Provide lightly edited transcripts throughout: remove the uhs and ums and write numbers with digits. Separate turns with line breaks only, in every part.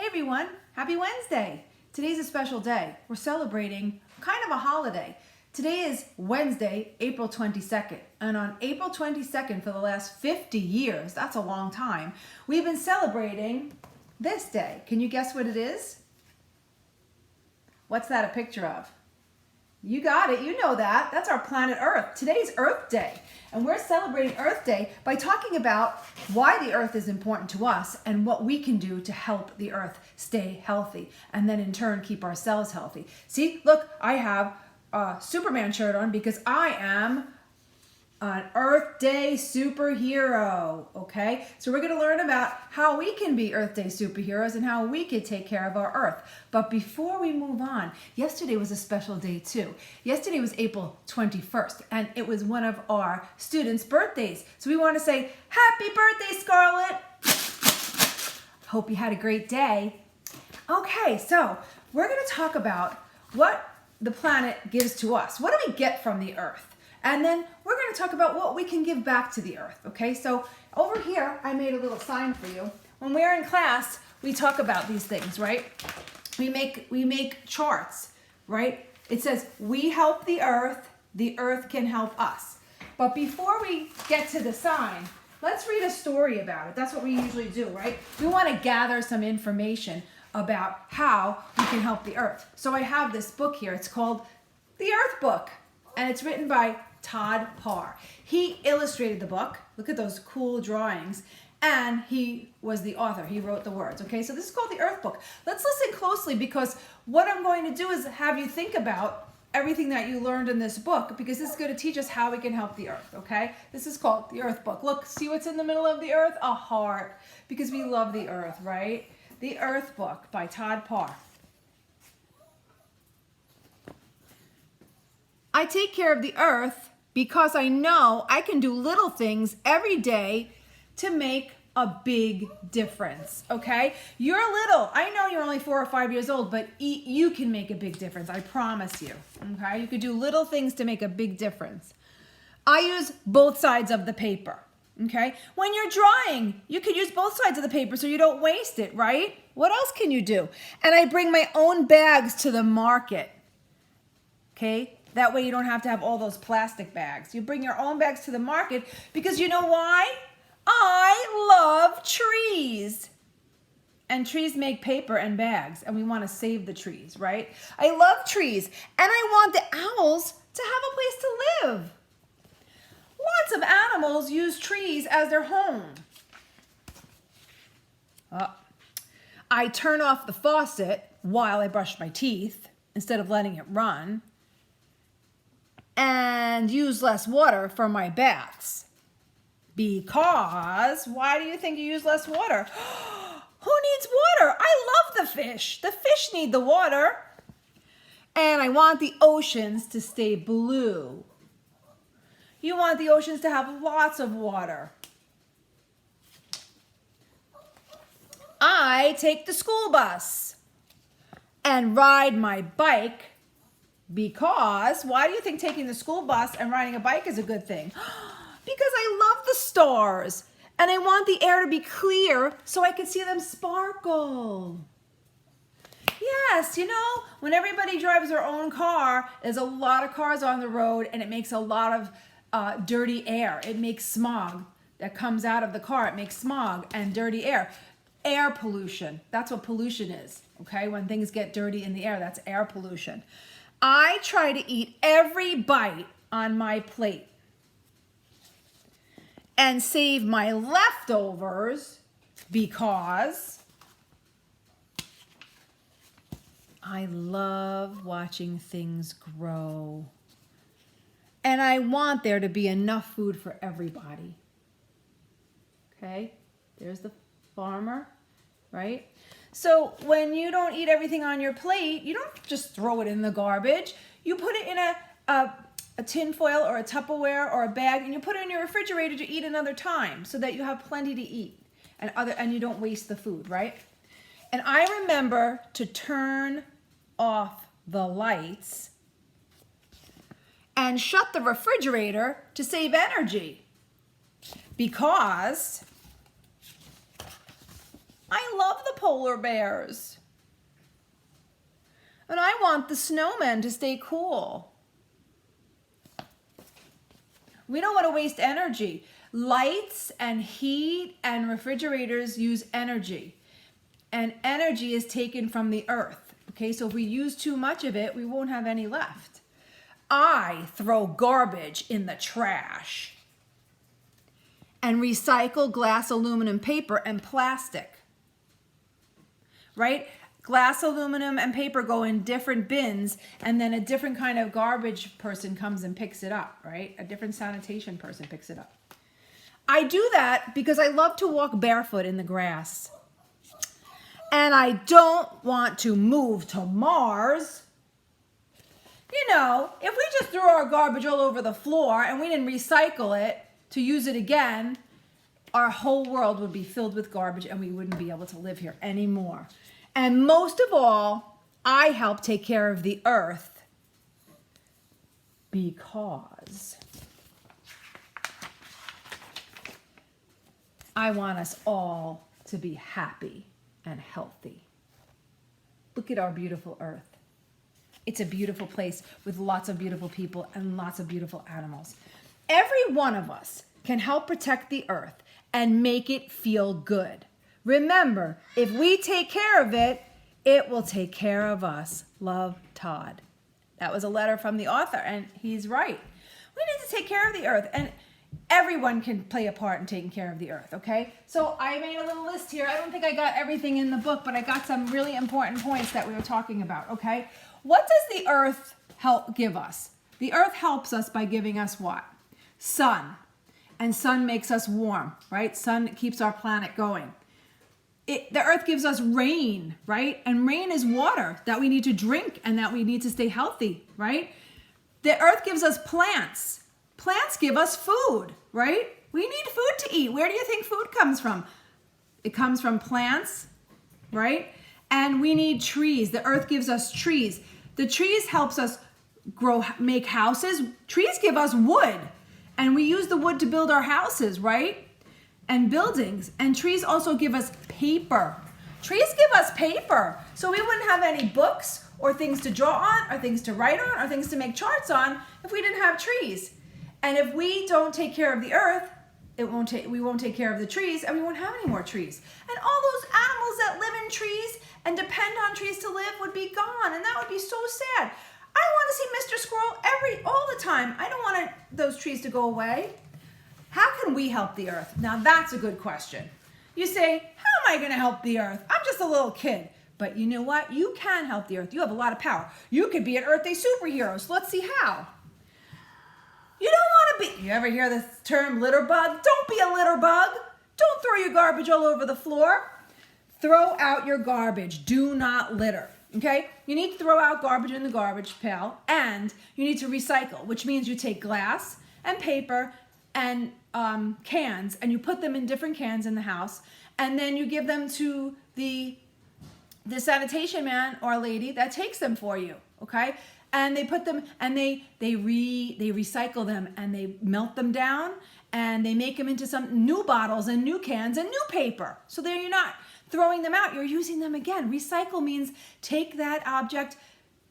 everyone, happy Wednesday. Today's a special day. We're celebrating kind of a holiday. Today is Wednesday, April 22nd. And on April 22nd for the last 50 years, that's a long time, we've been celebrating this day. Can you guess what it is? What's that a picture of? You got it, you know that. That's our planet Earth. Today's Earth Day. And we're celebrating Earth Day by talking about why the Earth is important to us and what we can do to help the Earth stay healthy and then in turn keep ourselves healthy. See, look, I have a Superman shirt on because I am an Earth Day superhero, okay? So we're gonna learn about how we can be Earth Day superheroes and how we can take care of our Earth. But before we move on, yesterday was a special day too. Yesterday was April 21st, and it was one of our students' birthdays. So we wanna say, happy birthday, Scarlett! Hope you had a great day. Okay, so we're gonna talk about what the planet gives to us. What do we get from the Earth? And then we're going to talk about what we can give back to the Earth, okay? So over here, I made a little sign for you. When we're in class, we talk about these things, right? We make charts, right? It says, we help the Earth can help us. But before we get to the sign, let's read a story about it. That's what we usually do, right? We want to gather some information about how we can help the Earth. So I have this book here. It's called The Earth Book, and it's written by Todd Parr. He illustrated the book. Look at those cool drawings. And he was the author. He wrote the words. Okay, so this is called the Earth Book. Let's listen closely because what I'm going to do is have you think about everything that you learned in this book because this is going to teach us how we can help the Earth, okay? This is called the Earth Book. Look, see what's in the middle of the Earth? A heart, because we love the Earth, right? The Earth Book by Todd Parr. I take care of the Earth because I know I can do little things every day to make a big difference, okay? You're little. I know you're only 4 or 5 years old, but you can make a big difference. I promise you, okay? You could do little things to make a big difference. I use both sides of the paper, okay? When you're drawing, you could use both sides of the paper so you don't waste it, right? What else can you do? And I bring my own bags to the market, okay? That way you don't have to have all those plastic bags. You bring your own bags to the market because you know why? I love trees. And trees make paper and bags, and we want to save the trees, right? I love trees, and I want the owls to have a place to live. Lots of animals use trees as their home. I turn off the faucet while I brush my teeth instead of letting it run, and use less water for my baths. Because, why do you think you use less water? Who needs water? I love the fish. The fish need the water. And I want the oceans to stay blue. You want the oceans to have lots of water. I take the school bus and ride my bike because, why do you think taking the school bus and riding a bike is a good thing? Because I love the stars and I want the air to be clear so I can see them sparkle. Yes, you know, when everybody drives their own car, there's a lot of cars on the road and it makes a lot of dirty air. It makes smog that comes out of the car. It makes smog and dirty air. Air pollution, that's what pollution is, okay? When things get dirty in the air, that's air pollution. I try to eat every bite on my plate and save my leftovers because I love watching things grow. And I want there to be enough food for everybody. Okay, there's the farmer, right? So when you don't eat everything on your plate, you don't just throw it in the garbage. You put it in a tin foil or a Tupperware or a bag, and you put it in your refrigerator to eat another time so that you have plenty to eat and you don't waste the food, right? And I remember to turn off the lights and shut the refrigerator to save energy because I love the polar bears. And I want the snowmen to stay cool. We don't want to waste energy. Lights and heat and refrigerators use energy. And energy is taken from the earth. Okay, so if we use too much of it, we won't have any left. I throw garbage in the trash and recycle glass, aluminum, paper, and plastic. Right? Glass, aluminum, and paper go in different bins, and then a different kind of garbage person comes and picks it up, right? A different sanitation person picks it up. I do that because I love to walk barefoot in the grass. And I don't want to move to Mars. You know, if we just threw our garbage all over the floor and we didn't recycle it to use it again, our whole world would be filled with garbage and we wouldn't be able to live here anymore. And most of all, I help take care of the earth because I want us all to be happy and healthy. Look at our beautiful earth. It's a beautiful place with lots of beautiful people and lots of beautiful animals. Every one of us can help protect the earth and make it feel good. Remember, if we take care of it, it will take care of us. Love, Todd. That was a letter from the author, and he's right. We need to take care of the earth, and everyone can play a part in taking care of the earth, okay? So I made a little list here. I don't think I got everything in the book, but I got some really important points that we were talking about, okay? What does the earth help give us? The earth helps us by giving us what? Sun. And sun makes us warm, right? Sun keeps our planet going. The earth gives us rain, right? And rain is water that we need to drink and that we need to stay healthy, right? The earth gives us plants. Plants give us food, right? We need food to eat. Where do you think food comes from? It comes from plants, right? And we need trees. The earth gives us trees. The trees helps us make houses. Trees give us wood. And we use the wood to build our houses, right? And buildings. And trees also give us paper. Trees give us paper. So we wouldn't have any books or things to draw on or things to write on or things to make charts on if we didn't have trees. And if we don't take care of the earth, we won't take care of the trees and we won't have any more trees. And all those animals that live in trees and depend on trees to live would be gone. And that would be so sad. I want to see Mr. Squirrel all the time. I don't want those trees to go away. How can we help the earth? Now that's a good question. You say, how am I going to help the earth? I'm just a little kid. But you know what? You can help the earth. You have a lot of power. You could be an Earth Day superhero. So let's see how. You don't want to be, you ever hear this term litter bug? Don't be a litter bug. Don't throw your garbage all over the floor. Throw out your garbage. Do not litter. Okay? You need to throw out garbage in the garbage pail and you need to recycle, which means you take glass and paper and cans and you put them in different cans in the house and then you give them to the sanitation man or lady that takes them for you, okay? And they put them and they recycle them and they melt them down and they make them into some new bottles and new cans and new paper. So there you're not throwing them out, you're using them again. Recycle means take that object,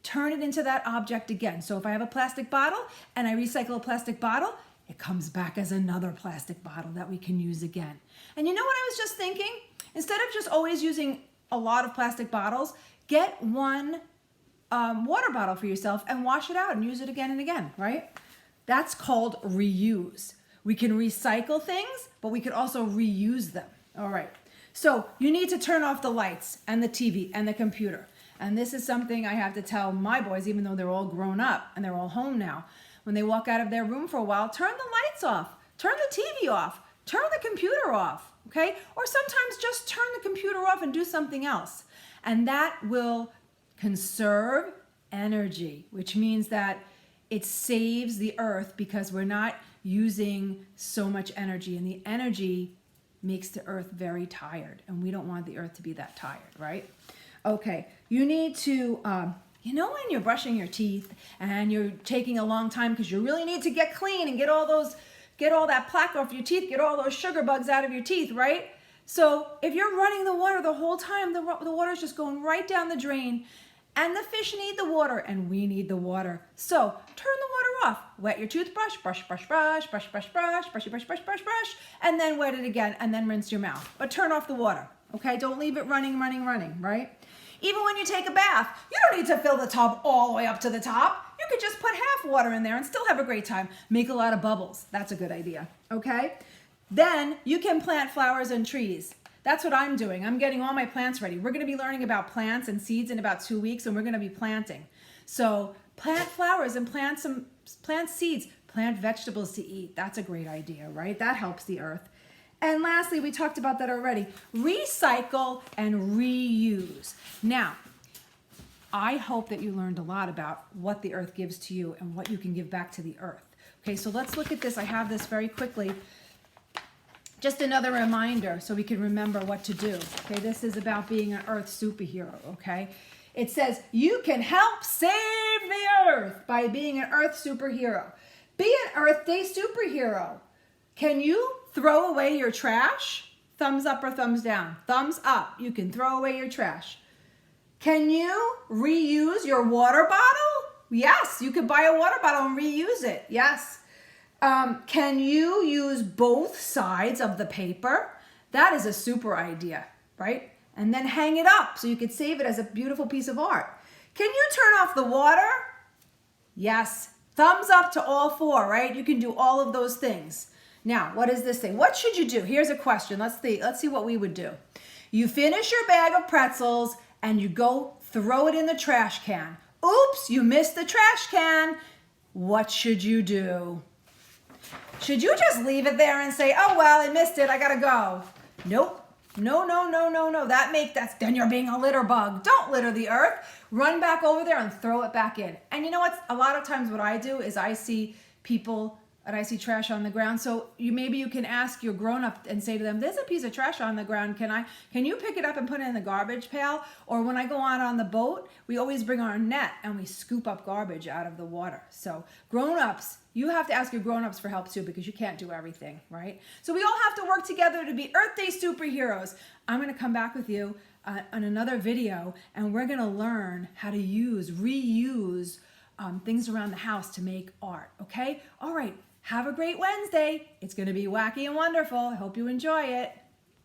turn it into that object again. So if I have a plastic bottle and I recycle a plastic bottle, it comes back as another plastic bottle that we can use again. And you know what I was just thinking? Instead of just always using a lot of plastic bottles, get one water bottle for yourself and wash it out and use it again and again, right? That's called reuse. We can recycle things, but we can also reuse them. All right. So you need to turn off the lights and the TV and the computer. And this is something I have to tell my boys, even though they're all grown up and they're all home now. When they walk out of their room for a while, turn the lights off, turn the TV off, turn the computer off, okay? Or sometimes just turn the computer off and do something else. And that will conserve energy, which means that it saves the earth because we're not using so much energy. And the energy makes the earth very tired. And we don't want the earth to be that tired, right? Okay, you need to... you know when you're brushing your teeth and you're taking a long time because you really need to get clean and get all that plaque off your teeth, get all those sugar bugs out of your teeth, right? So if you're running the water the whole time, the water's just going right down the drain. And the fish need the water, and we need the water. So turn the water off. Wet your toothbrush, brush, brush, brush, brush, brush, brush, brushy, brush, brush, brush, brush, and then wet it again, and then rinse your mouth. But turn off the water, okay? Don't leave it running, running, running, right? Even when you take a bath, you don't need to fill the tub all the way up to the top. You could just put half water in there and still have a great time. Make a lot of bubbles. That's a good idea, okay? Then you can plant flowers and trees. That's what I'm doing. I'm getting all my plants ready. We're going to be learning about plants and seeds in about 2 weeks, and we're going to be planting. So plant flowers and plant seeds, plant vegetables to eat. That's a great idea, right? That helps the earth. And lastly, we talked about that already. Recycle and reuse. Now, I hope that you learned a lot about what the earth gives to you and what you can give back to the earth. Okay, so let's look at this. I have this very quickly. Just another reminder so we can remember what to do. Okay, this is about being an earth superhero, okay? It says you can help save the earth by being an earth superhero. Be an Earth Day superhero. Can you throw away your trash? Thumbs up or thumbs down? Thumbs up. You can throw away your trash. Can you reuse your water bottle? Yes, you could buy a water bottle and reuse it. Yes. Can you use both sides of the paper? That is a super idea, right? And then hang it up so you could save it as a beautiful piece of art. Can you turn off the water? Yes. Thumbs up to all four, right? You can do all of those things. Now, what is this thing? What should you do? Here's a question. Let's see what we would do. You finish your bag of pretzels and you go throw it in the trash can. Oops, you missed the trash can. What should you do? Should you just leave it there and say, oh, well, I missed it, I gotta go? Nope. No. Then you're being a litter bug. Don't litter the earth. Run back over there and throw it back in. And you know what? A lot of times what I do is I see people and I see trash on the ground. So maybe you can ask your grown-up and say to them, there's a piece of trash on the ground. Can you pick it up and put it in the garbage pail? Or when I go out on the boat, we always bring our net and we scoop up garbage out of the water. So grown-ups, you have to ask your grown-ups for help too because you can't do everything, right? So we all have to work together to be Earth Day superheroes. I'm going to come back with you on another video and we're going to learn how to reuse things around the house to make art, okay? All right. Have a great Wednesday. It's going to be wacky and wonderful. I hope you enjoy it.